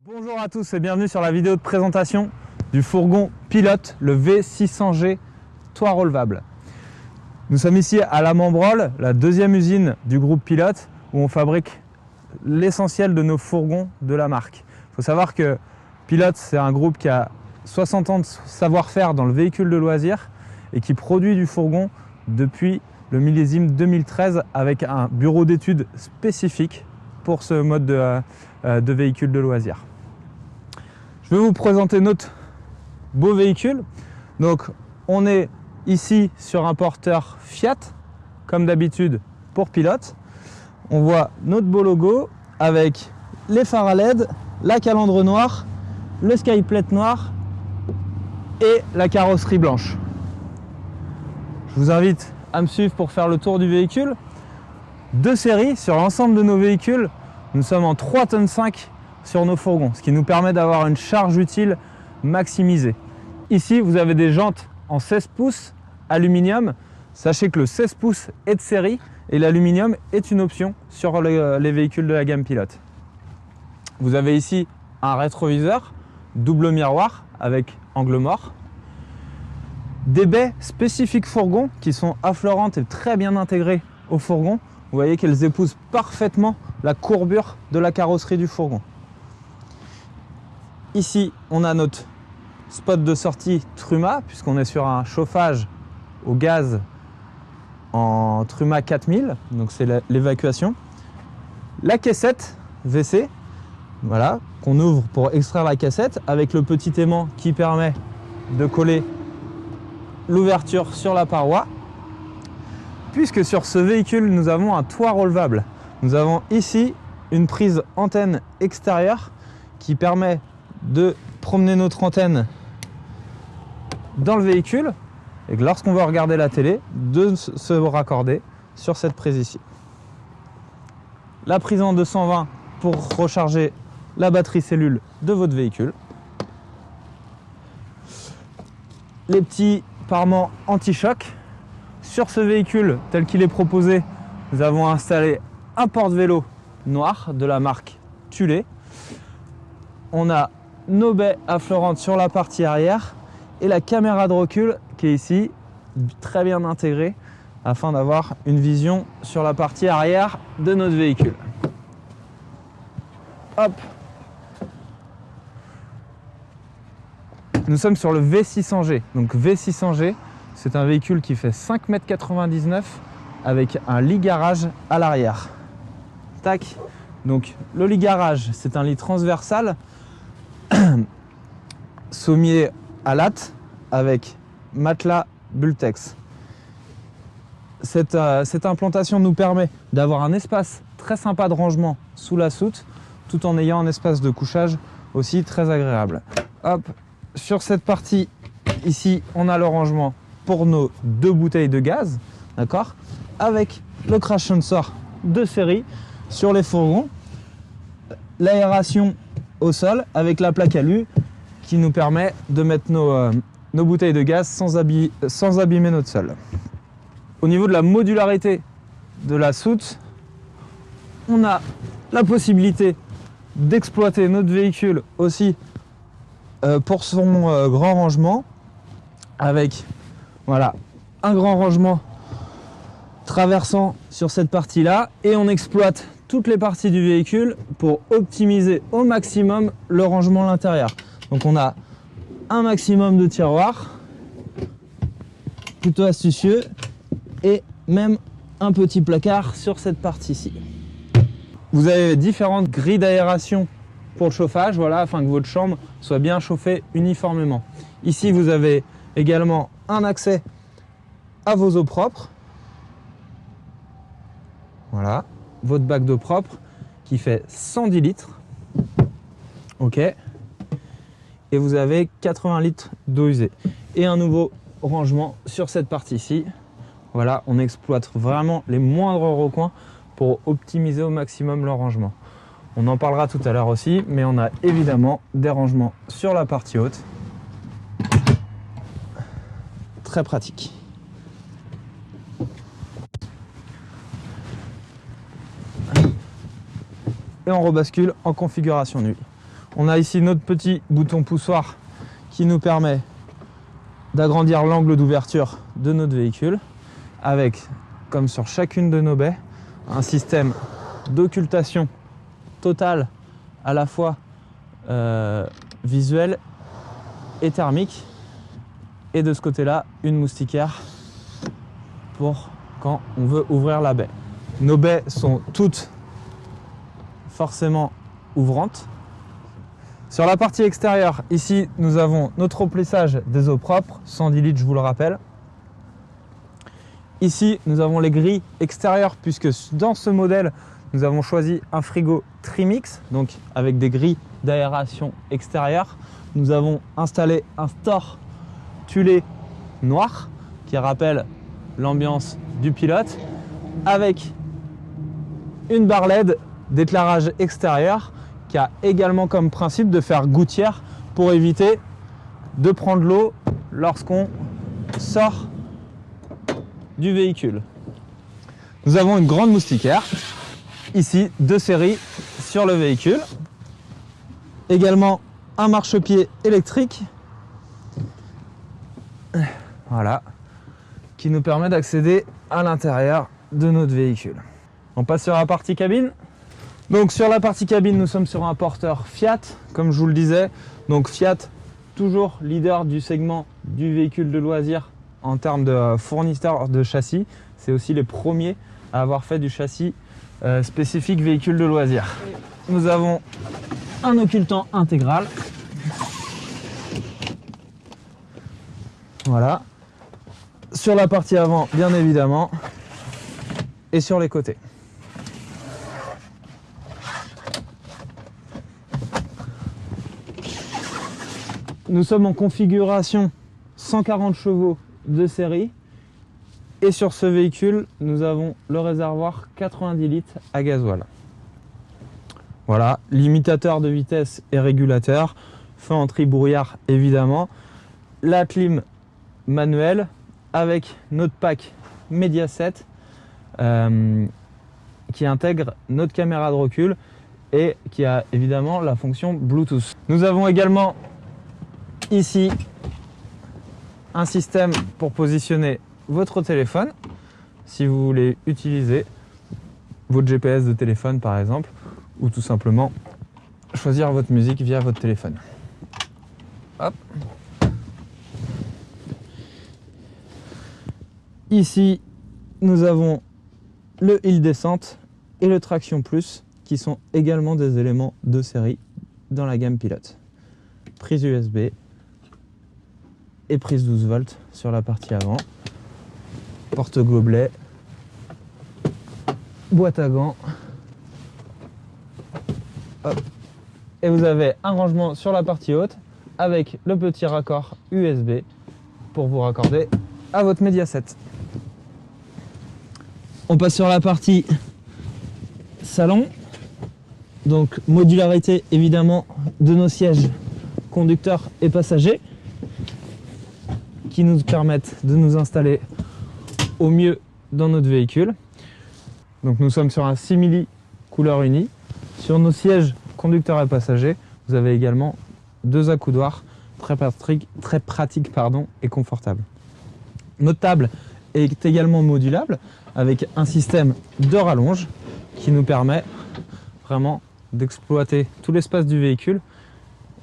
Bonjour à tous et bienvenue sur la vidéo de présentation du fourgon pilote, le V600G toit relevable. Nous sommes ici à La Membrole, la deuxième usine du groupe Pilote, où on fabrique l'essentiel de nos fourgons de la marque. Il faut savoir que Pilote, c'est un groupe qui a 60 ans de savoir-faire dans le véhicule de loisirs et qui produit du fourgon depuis le millésime 2013 avec un bureau d'études spécifique pour ce mode de véhicule de loisirs. Je vais vous présenter notre beau véhicule. Donc on est ici sur un porteur Fiat, comme d'habitude pour Pilote. On voit notre beau logo avec les phares à LED, la calandre noire, le skyplate noir et la carrosserie blanche. Je vous invite à me suivre pour faire le tour du véhicule. Deux séries sur l'ensemble de nos véhicules. Nous sommes en 3,5 tonnes sur nos fourgons, ce qui nous permet d'avoir une charge utile maximisée. Ici, vous avez des jantes en 16 pouces aluminium. Sachez que le 16 pouces est de série et l'aluminium est une option sur les véhicules de la gamme Pilote. Vous avez ici un rétroviseur, double miroir avec angle mort. Des baies spécifiques fourgon qui sont affleurantes et très bien intégrées au fourgon. Vous voyez qu'elles épousent parfaitement la courbure de la carrosserie du fourgon. Ici, on a notre spot de sortie Truma, puisqu'on est sur un chauffage au gaz en Truma 4000, donc c'est l'évacuation. La caissette WC, voilà, qu'on ouvre pour extraire la cassette, avec le petit aimant qui permet de coller l'ouverture sur la paroi. Puisque sur ce véhicule, nous avons un toit relevable. Nous avons ici une prise antenne extérieure qui permet de promener notre antenne dans le véhicule et que lorsqu'on va regarder la télé, de se raccorder sur cette prise ici. La prise en 220 pour recharger la batterie cellule de votre véhicule. Les petits parements anti-choc. Sur ce véhicule tel qu'il est proposé, nous avons installé un porte-vélo noir de la marque Tulé. On a nos baies affleurantes sur la partie arrière et la caméra de recul qui est ici, très bien intégrée afin d'avoir une vision sur la partie arrière de notre véhicule. Hop. Nous sommes sur le V600G. Donc V600G, c'est un véhicule qui fait 5,99 m avec un lit garage à l'arrière. Tac. Donc le lit garage, c'est un lit transversal sommier à latte avec matelas Bultex. Cette implantation nous permet d'avoir un espace très sympa de rangement sous la soute tout en ayant un espace de couchage aussi très agréable. Hop, sur cette partie ici, on a le rangement pour nos 2 bouteilles de gaz, d'accord, avec le crash sensor de série sur les fourgons, l'aération au sol avec la plaque alu qui nous permet de mettre nos bouteilles de gaz sans abîmer notre sol. Au niveau de la modularité de la soute, on a la possibilité d'exploiter notre véhicule aussi pour son grand rangement avec voilà, un grand rangement traversant sur cette partie-là et on exploite toutes les parties du véhicule pour optimiser au maximum le rangement à l'intérieur. Donc on a un maximum de tiroirs, plutôt astucieux, et même un petit placard sur cette partie-ci. Vous avez différentes grilles d'aération pour le chauffage, voilà, afin que votre chambre soit bien chauffée uniformément. Ici, vous avez également un accès à vos eaux propres. Voilà, votre bac d'eau propre qui fait 110 litres. Ok. Et vous avez 80 litres d'eau usée. Et un nouveau rangement sur cette partie-ci. Voilà, on exploite vraiment les moindres recoins pour optimiser au maximum le rangement. On en parlera tout à l'heure aussi, mais on a évidemment des rangements sur la partie haute. Très pratique. Et on rebascule en configuration nuit. On a ici notre petit bouton poussoir qui nous permet d'agrandir l'angle d'ouverture de notre véhicule avec, comme sur chacune de nos baies, un système d'occultation totale à la fois visuelle et thermique, et de ce côté-là une moustiquaire pour quand on veut ouvrir la baie. Nos baies sont toutes forcément ouvrantes. Sur la partie extérieure, ici nous avons notre remplissage des eaux propres, 110 litres je vous le rappelle. Ici nous avons les grilles extérieures, puisque dans ce modèle nous avons choisi un frigo Trimix, donc avec des grilles d'aération extérieure. Nous avons installé un store tuilé noir qui rappelle l'ambiance du Pilote, avec une barre LED d'éclairage extérieur qui a également comme principe de faire gouttière pour éviter de prendre l'eau lorsqu'on sort du véhicule. Nous avons une grande moustiquaire, ici 2 séries sur le véhicule. Également un marchepied électrique, voilà, qui nous permet d'accéder à l'intérieur de notre véhicule. On passe sur la partie cabine. Donc sur la partie cabine, nous sommes sur un porteur Fiat, comme je vous le disais. Donc Fiat, toujours leader du segment du véhicule de loisir en termes de fournisseur de châssis. C'est aussi les premiers à avoir fait du châssis spécifique véhicule de loisir. Nous avons un occultant intégral. Voilà. Sur la partie avant, bien évidemment, et sur les côtés. Nous sommes en configuration 140 chevaux de série, et sur ce véhicule, nous avons le réservoir 90 litres à gasoil. Voilà, limitateur de vitesse et régulateur, feu anti-brouillard évidemment, la clim manuelle avec notre pack Mediaset qui intègre notre caméra de recul et qui a évidemment la fonction Bluetooth. Nous avons également ici un système pour positionner votre téléphone si vous voulez utiliser votre GPS de téléphone par exemple, ou tout simplement choisir votre musique via votre téléphone. Hop. Ici, nous avons le hill descente et le traction plus qui sont également des éléments de série dans la gamme Pilote. Prise USB et prise 12 volts sur la partie avant. Porte-gobelet, boîte à gants. Hop. Et vous avez un rangement sur la partie haute avec le petit raccord USB pour vous raccorder à votre Mediaset. On passe sur la partie salon. Donc modularité évidemment de nos sièges conducteurs et passagers qui nous permettent de nous installer au mieux dans notre véhicule. Donc nous sommes sur un simili couleur unie. Sur nos sièges conducteurs et passagers, vous avez également 2 accoudoirs très pratiques et confortables. Notre table est également modulable avec un système de rallonge qui nous permet vraiment d'exploiter tout l'espace du véhicule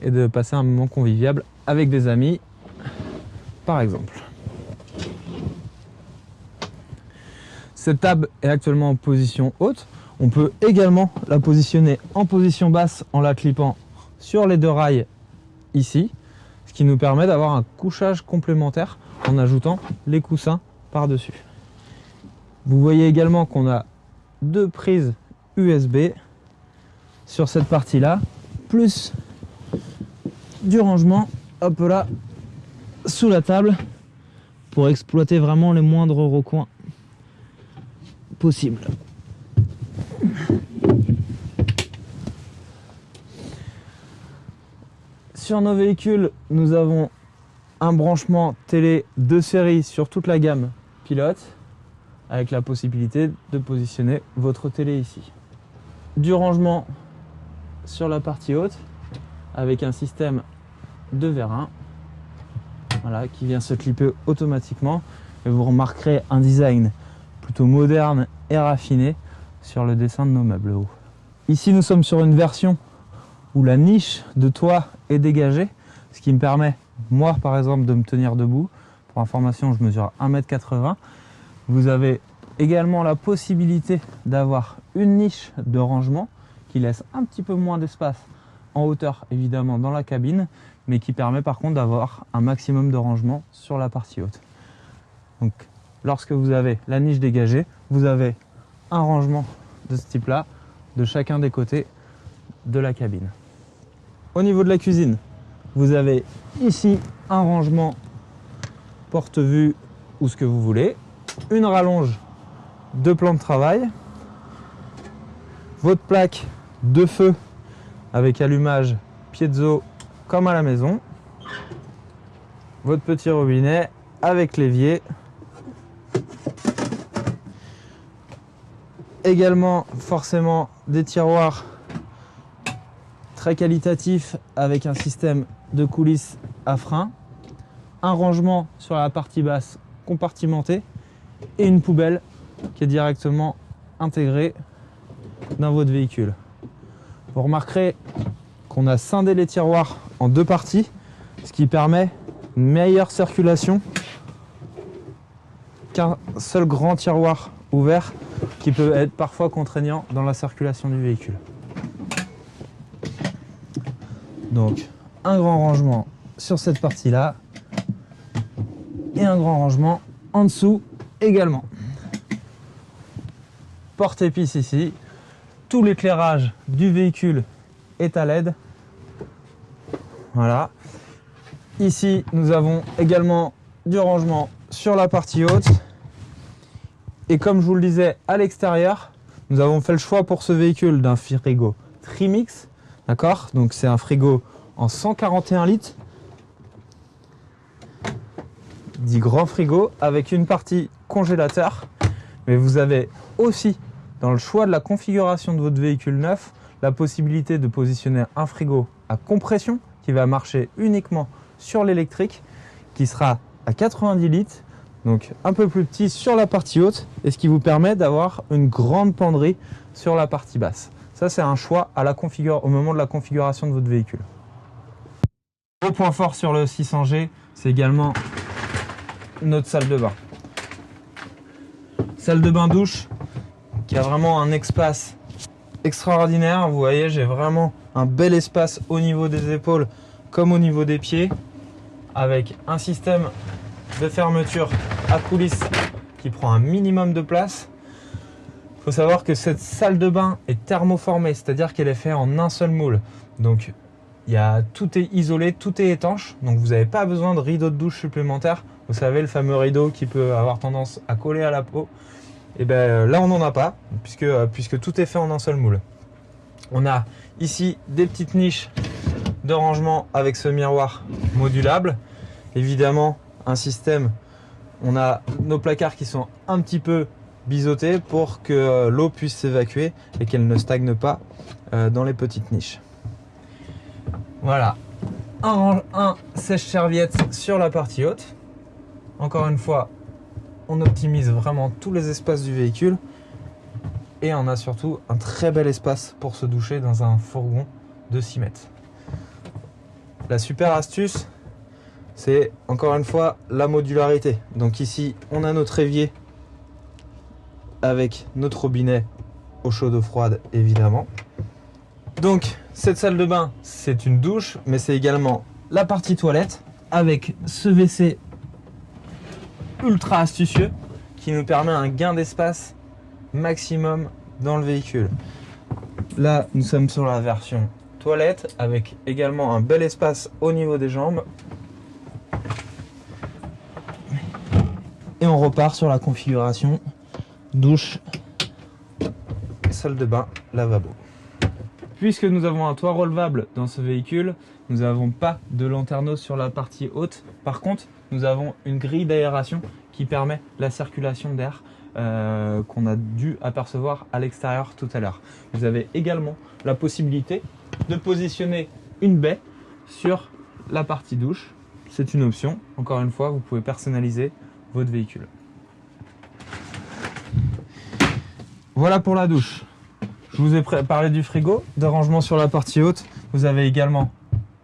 et de passer un moment convivial avec des amis, par exemple. Cette table est actuellement en position haute. On peut également la positionner en position basse en la clippant sur les 2 rails ici, ce qui nous permet d'avoir un couchage complémentaire en ajoutant les coussins par-dessus. Vous voyez également qu'on a 2 prises USB sur cette partie-là, plus du rangement, hop là, sous la table, pour exploiter vraiment les moindres recoins possibles. Sur nos véhicules, nous avons un branchement télé de série sur toute la gamme Pilote, avec la possibilité de positionner votre télé ici. Du rangement sur la partie haute, avec un système de vérin, voilà, qui vient se clipper automatiquement. Et vous remarquerez un design plutôt moderne et raffiné sur le dessin de nos meubles hauts. Ici, nous sommes sur une version où la niche de toit est dégagée, ce qui me permet, moi par exemple, de me tenir debout. Pour information, je mesure 1,80 m. Vous avez également la possibilité d'avoir une niche de rangement qui laisse un petit peu moins d'espace en hauteur, évidemment, dans la cabine, mais qui permet par contre d'avoir un maximum de rangement sur la partie haute. Donc, lorsque vous avez la niche dégagée, vous avez un rangement de ce type-là de chacun des côtés de la cabine. Au niveau de la cuisine, vous avez ici un rangement porte-vue ou ce que vous voulez, une rallonge de plan de travail, votre plaque de feu avec allumage piezo comme à la maison, votre petit robinet avec l'évier, également forcément des tiroirs très qualitatifs avec un système de coulisses à frein, un rangement sur la partie basse compartimenté et une poubelle qui est directement intégrée dans votre véhicule. Vous remarquerez qu'on a scindé les tiroirs en deux parties, ce qui permet une meilleure circulation qu'un seul grand tiroir ouvert qui peut être parfois contraignant dans la circulation du véhicule. Donc un grand rangement sur cette partie-là et un grand rangement en dessous également. Porte-épices ici, tout l'éclairage du véhicule est à LED. Voilà. Ici, nous avons également du rangement sur la partie haute. Et comme je vous le disais, à l'extérieur, nous avons fait le choix pour ce véhicule d'un frigo Trimix. D'accord? Donc c'est un frigo en 141 litres. Dit grand frigo avec une partie congélateur. Mais vous avez aussi, dans le choix de la configuration de votre véhicule neuf, la possibilité de positionner un frigo à compression qui va marcher uniquement sur l'électrique, qui sera à 90 litres, donc un peu plus petit sur la partie haute, et ce qui vous permet d'avoir une grande penderie sur la partie basse. Ça, c'est un choix à au moment de la configuration de votre véhicule. Gros point fort sur le 600G, c'est également notre salle de bain. Salle de bain douche qui a vraiment un espace extraordinaire. Vous voyez, j'ai vraiment un bel espace au niveau des épaules comme au niveau des pieds, avec un système de fermeture à coulisses qui prend un minimum de place. Il faut savoir que cette salle de bain est thermoformée, c'est-à-dire qu'elle est faite en un seul moule. Donc tout est isolé, tout est étanche, donc vous n'avez pas besoin de rideau de douche supplémentaire. Vous savez, le fameux rideau qui peut avoir tendance à coller à la peau. Et bien là, on n'en a pas, puisque tout est fait en un seul moule. On a ici des petites niches de rangement avec ce miroir modulable. Évidemment, un système, on a nos placards qui sont un petit peu biseautés pour que l'eau puisse s'évacuer et qu'elle ne stagne pas dans les petites niches. Voilà, un sèche-serviette sur la partie haute. Encore une fois, on optimise vraiment tous les espaces du véhicule et on a surtout un très bel espace pour se doucher dans un fourgon de 6 mètres. La super astuce, c'est encore une fois la modularité. Donc ici, on a notre évier avec notre robinet eau chaude, eau froide évidemment. Donc cette salle de bain, c'est une douche, mais c'est également la partie toilette avec ce WC ultra astucieux qui nous permet un gain d'espace maximum dans le véhicule. Là, nous sommes sur la version toilette avec également un bel espace au niveau des jambes. Et on repart sur la configuration douche, salle de bain, lavabo. Puisque nous avons un toit relevable dans ce véhicule, nous n'avons pas de lanterneau sur la partie haute. Par contre, nous avons une grille d'aération qui permet la circulation d'air qu'on a dû apercevoir à l'extérieur tout à l'heure. Vous avez également la possibilité de positionner une baie sur la partie douche. C'est une option. Encore une fois, vous pouvez personnaliser votre véhicule. Voilà pour la douche. Je vous ai parlé du frigo, de rangement sur la partie haute. Vous avez également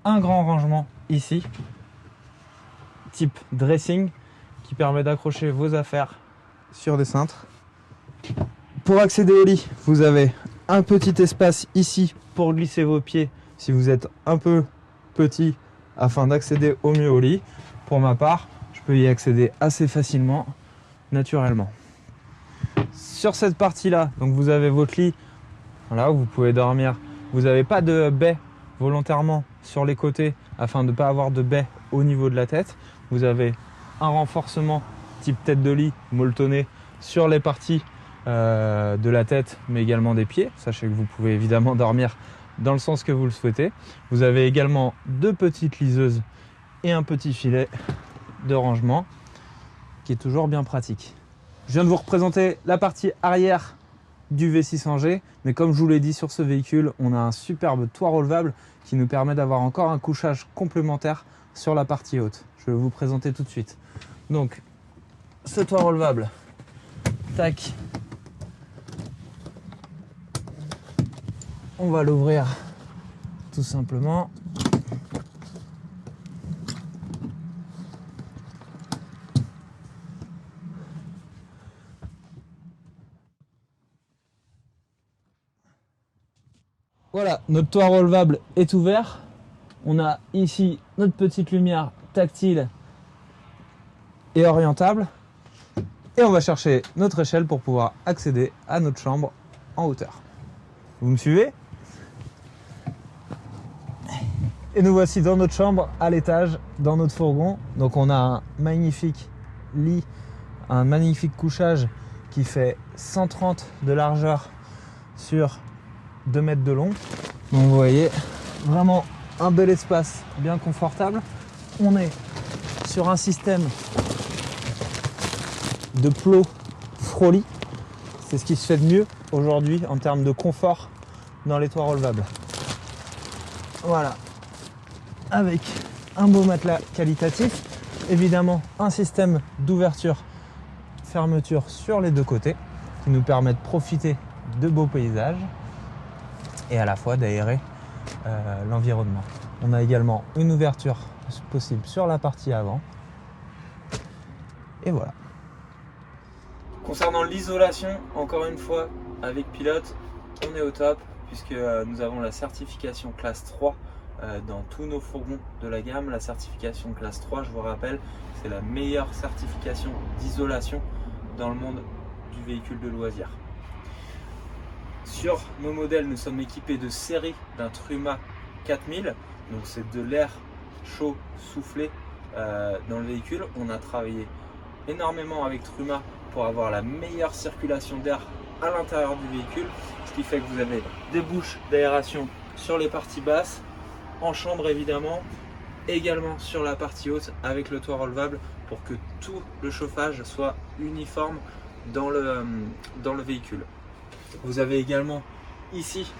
un grand rangement ici, type dressing, qui permet d'accrocher vos affaires sur des cintres. Pour accéder au lit, vous avez un petit espace ici pour glisser vos pieds si vous êtes un peu petit, afin d'accéder au mieux au lit. Pour ma part, je peux y accéder assez facilement, naturellement. Sur cette partie-là, donc vous avez votre lit, voilà, où vous pouvez dormir. Vous n'avez pas de baie volontairement sur les côtés afin de ne pas avoir de baie au niveau de la tête. Vous avez un renforcement type tête de lit molletonné sur les parties de la tête, mais également des pieds. Sachez que vous pouvez évidemment dormir dans le sens que vous le souhaitez. Vous avez également deux petites liseuses et un petit filet de rangement qui est toujours bien pratique. Je viens de vous représenter la partie arrière du V600G, mais comme je vous l'ai dit, sur ce véhicule, on a un superbe toit relevable qui nous permet d'avoir encore un couchage complémentaire sur la partie haute. Je vais vous présenter tout de suite. Donc, ce toit relevable, tac, on va l'ouvrir tout simplement. Voilà, notre toit relevable est ouvert. On a ici notre petite lumière tactile et orientable. Et on va chercher notre échelle pour pouvoir accéder à notre chambre en hauteur. Vous me suivez? Et nous voici dans notre chambre à l'étage, dans notre fourgon. Donc on a un magnifique lit, un magnifique couchage qui fait 130 de largeur sur 2 mètres de long. Donc vous voyez, vraiment un bel espace bien confortable. On est sur un système de plot Froli. C'est ce qui se fait de mieux aujourd'hui en termes de confort dans les toits relevables. Voilà, avec un beau matelas qualitatif, évidemment un système d'ouverture fermeture sur les deux côtés qui nous permet de profiter de beaux paysages et à la fois d'aérer l'environnement. On a également une ouverture possible sur la partie avant. Et voilà. Concernant l'isolation, encore une fois, avec Pilote, on est au top puisque nous avons la certification classe 3 dans tous nos fourgons de la gamme. La certification classe 3, je vous rappelle, c'est la meilleure certification d'isolation dans le monde du véhicule de loisirs. Sur nos modèles, nous sommes équipés de série d'un Truma 4000, donc c'est de l'air chaud soufflé dans le véhicule. On a travaillé énormément avec Truma pour avoir la meilleure circulation d'air à l'intérieur du véhicule, ce qui fait que vous avez des bouches d'aération sur les parties basses, en chambre évidemment, également sur la partie haute avec le toit relevable pour que tout le chauffage soit uniforme dans le véhicule. Vous avez également ici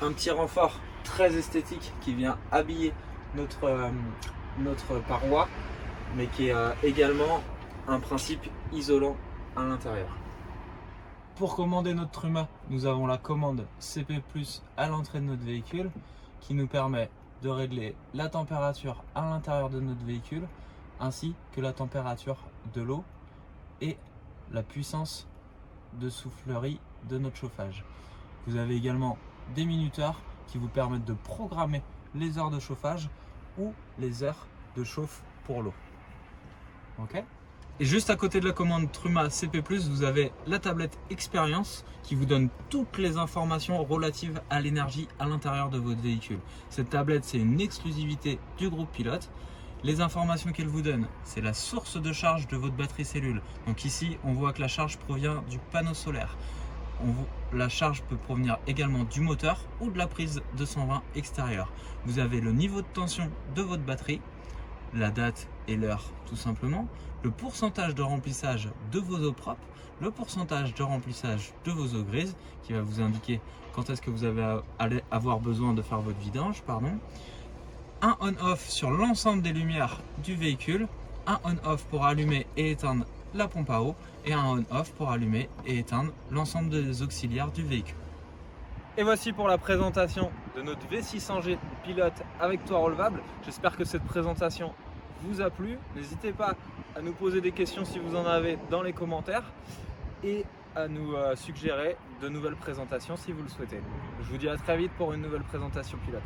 un petit renfort très esthétique qui vient habiller notre paroi, mais qui est également un principe isolant à l'intérieur. Pour commander notre Truma, nous avons la commande CP+ à l'entrée de notre véhicule qui nous permet de régler la température à l'intérieur de notre véhicule ainsi que la température de l'eau et la puissance de soufflerie de notre chauffage. Vous avez également des minuteurs qui vous permettent de programmer les heures de chauffage ou les heures de chauffe pour l'eau. Ok ? Et juste à côté de la commande Truma CP+, vous avez la tablette Expérience qui vous donne toutes les informations relatives à l'énergie à l'intérieur de votre véhicule. Cette tablette, c'est une exclusivité du groupe Pilote. Les informations qu'elle vous donne, c'est la source de charge de votre batterie cellule. Donc ici, on voit que la charge provient du panneau solaire. La charge peut provenir également du moteur ou de la prise 220 extérieure. Vous avez le niveau de tension de votre batterie la date et l'heure tout simplement, le pourcentage de remplissage de vos eaux propres, le pourcentage de remplissage de vos eaux grises qui va vous indiquer quand est-ce que vous allez avoir besoin de faire votre vidange, un on-off sur l'ensemble des lumières du véhicule, un on-off pour allumer et éteindre la pompe à eau et un on-off pour allumer et éteindre l'ensemble des auxiliaires du véhicule. Et voici pour la présentation de notre V600G Pilote avec toit relevable. J'espère que cette présentation vous a plu. N'hésitez pas à nous poser des questions si vous en avez dans les commentaires et à nous suggérer de nouvelles présentations si vous le souhaitez. Je vous dis à très vite pour une nouvelle présentation pilote.